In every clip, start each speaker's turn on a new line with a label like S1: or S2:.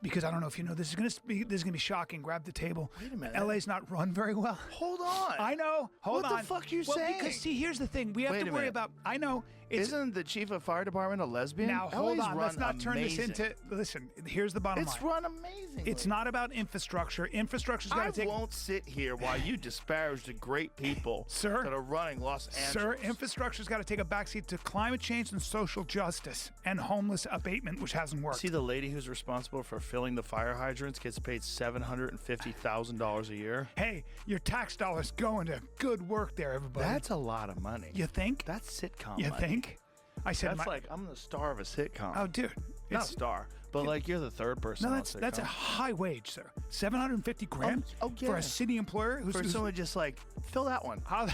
S1: because I don't know if you know, this is gonna be shocking. Grab the table.
S2: Wait a minute.
S1: LA's not run very well.
S2: Hold on.
S1: I know. Hold on.
S2: What the fuck are you
S1: well,
S2: saying?
S1: Because see, here's the thing. We have
S2: Wait
S1: to
S2: a
S1: worry
S2: minute.
S1: about. I know.
S2: Isn't the chief of fire department a lesbian?
S1: Now hold
S2: LA's
S1: on. Let's not turn this
S2: amazing.
S1: into. Listen. Here's the bottom line.
S2: It's run amazing.
S1: It's not about infrastructure. Infrastructure's got
S2: I
S1: to take.
S2: won't sit here while you disparage the great people
S1: Sir?
S2: that are running Los Angeles.
S1: Sir, infrastructure's got to take a backseat to climate change and social justice and homeless abatement, which hasn't worked.
S2: See, the lady who's responsible for filling the fire hydrants gets paid $750,000 a year.
S1: Hey, your tax dollars going to good work there, everybody.
S2: That's a lot of money.
S1: You think?
S2: That's sitcom
S1: You
S2: money.
S1: think? I said
S2: That's like I'm the star of a sitcom.
S1: Oh, dude.
S2: Not star, but like you're the third person.
S1: No,
S2: on
S1: that's a
S2: sitcom.
S1: high wage, sir. 750 grand
S2: Oh, yeah.
S1: for a city employer
S2: For someone just like fill that one.
S1: how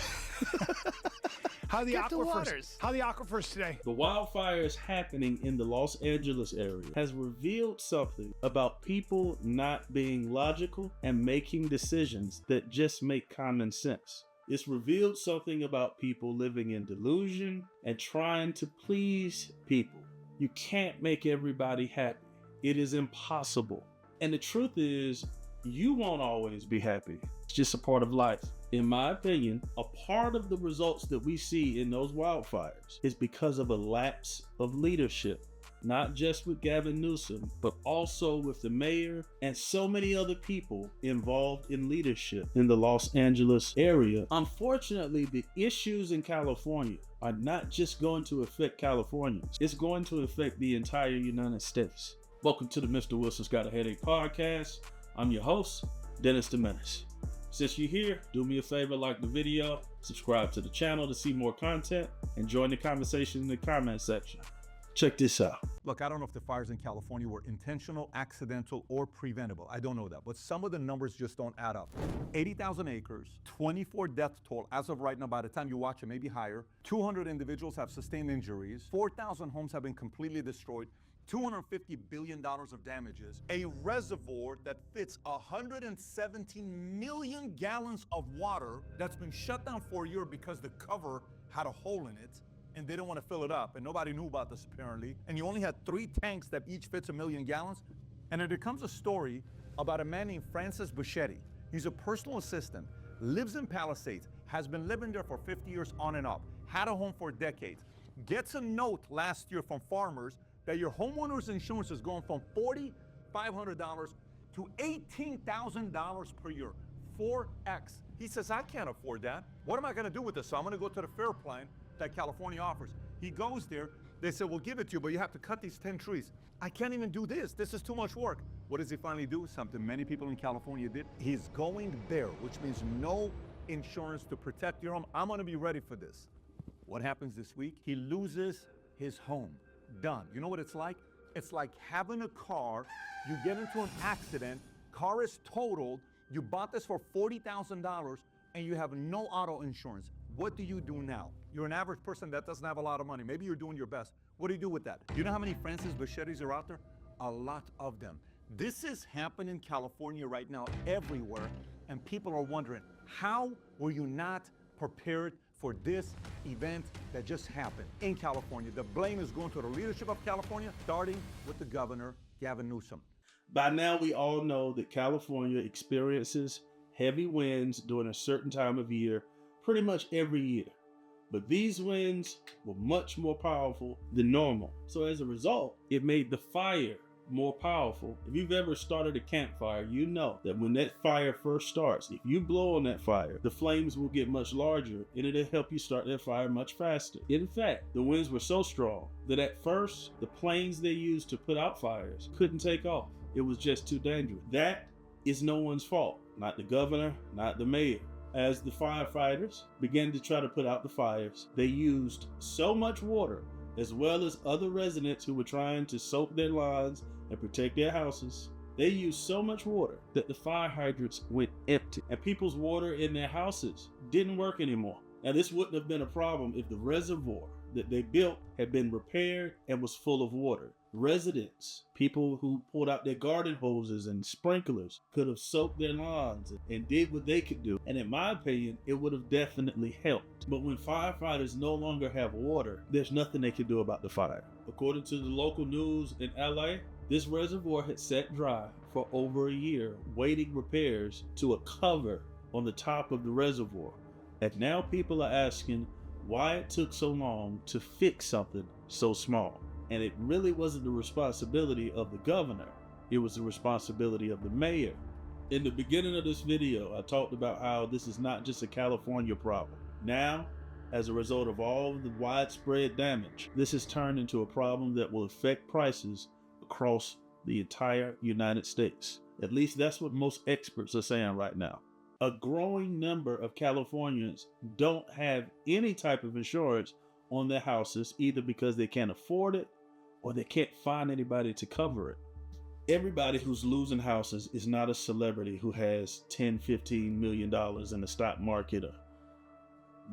S1: how the
S2: Get the
S1: aquifers
S2: waters.
S1: how the aquifers today.
S3: The wildfires happening in the Los Angeles area has revealed something about people not being logical and making decisions that just make common sense. It's revealed something about people living in delusion and trying to please people. You can't make everybody happy. It is impossible. And the truth is, you won't always be happy. It's just a part of life. In my opinion, a part of the results that we see in those wildfires is because of a lapse of leadership. Not just with Gavin Newsom, but also with the mayor and so many other people involved in leadership in the Los Angeles area. Unfortunately, the issues in California are not just going to affect Californians. It's going to affect the entire United States. Welcome to the Mr. Wilson's Got a Headache podcast. I'm your host, Dennis the Menace. Since you're here, do me a favor, like the video, subscribe to the channel to see more content, and join the conversation in the comment section. Check this out.
S4: Look, I don't know if the fires in California were intentional, accidental, or preventable. I don't know that, but some of the numbers just don't add up. 80,000 acres, 24 death toll as of right now. By the time you watch it, maybe higher. 200 individuals have sustained injuries. 4,000 homes have been completely destroyed. $250 billion of damages. A reservoir that fits 117 million gallons of water that's been shut down for a year because the cover had a hole in it. And they don't want to fill it up, and nobody knew about this apparently. And you only had 3 tanks that each fits 1 million gallons. And then there comes a story about a man named Francis Buschetti. He's a personal assistant, lives in Palisades, has been living there for 50 years on and off, had a home for decades. Gets a note last year from farmers that your homeowner's insurance is going from $4,500 to $18,000 per year, 4x. He says, I can't afford that. What am I going to do with this? So I'm going to go to the fair plan that California offers. He goes there. They say, we'll give it to you, but you have to cut these 10 trees. I can't even do this. This is too much work. What does he finally do? Something many people in California did. He's going there, which means no insurance to protect your home. I'm going to be ready for this. What happens this week? He loses his home. Done. You know what it's like? It's like having a car. You get into an accident. Car is totaled. You bought this for $40,000 and you have no auto insurance. What do you do now? You're an average person that doesn't have a lot of money. Maybe you're doing your best. What do you do with that? You know how many Francis Buschettis are out there? A lot of them. This is happening in California right now, everywhere, and people are wondering, how were you not prepared for this event that just happened in California? The blame is going to the leadership of California, starting with the governor, Gavin Newsom.
S3: By now, we all know that California experiences heavy winds during a certain time of year, pretty much every year. But these winds were much more powerful than normal. So as a result, it made the fire more powerful. If you've ever started a campfire, you know that when that fire first starts, if you blow on that fire, the flames will get much larger and it'll help you start that fire much faster. In fact, the winds were so strong that at first, the planes they used to put out fires couldn't take off. It was just too dangerous. That is no one's fault. Not the governor, not the mayor. As the firefighters began to try to put out the fires, they used so much water, as well as other residents who were trying to soak their lawns and protect their houses. They used so much water that the fire hydrants went empty, and people's water in their houses didn't work anymore. Now, this wouldn't have been a problem if the reservoir that they built had been repaired and was full of water. Residents, people who pulled out their garden hoses and sprinklers, could have soaked their lawns and did what they could do. And in my opinion, it would have definitely helped. But when firefighters no longer have water, there's nothing they can do about the fire. According to the local news in LA, This reservoir had sat dry for over a year, waiting repairs to a cover on the top of the reservoir. And now people are asking why it took so long to fix something so small. And it really wasn't the responsibility of the governor. It was the responsibility of the mayor. In the beginning of this video, I talked about how this is not just a California problem. Now, as a result of all of the widespread damage, this has turned into a problem that will affect prices across the entire United States. At least that's what most experts are saying right now. A growing number of Californians don't have any type of insurance on their houses, either because they can't afford it or they can't find anybody to cover it. Everybody who's losing houses is not a celebrity who has $10-15 million in the stock market, or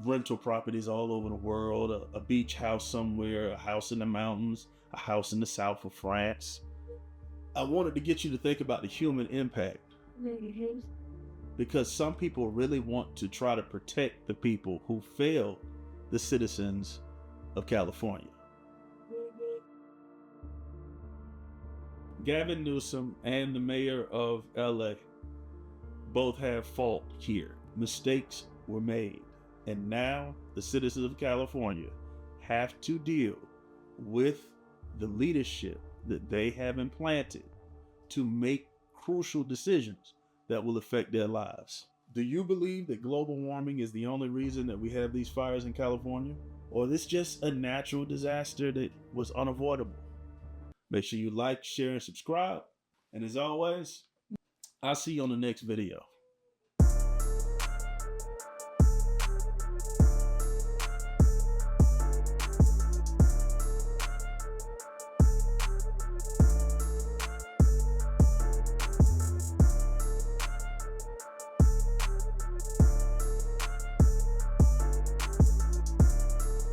S3: rental properties all over the world, a beach house somewhere, a house in the mountains, a house in the south of France. I wanted to get you to think about the human impact, because some people really want to try to protect the people who failed the citizens of California. Gavin Newsom and the mayor of LA both have fault here. Mistakes were made, and now the citizens of California have to deal with the leadership that they have implanted to make crucial decisions that will affect their lives. Do you believe that global warming is the only reason that we have these fires in California? Or is this just a natural disaster that was unavoidable? Make sure you like, share, and subscribe. And as always, I'll see you on the next video.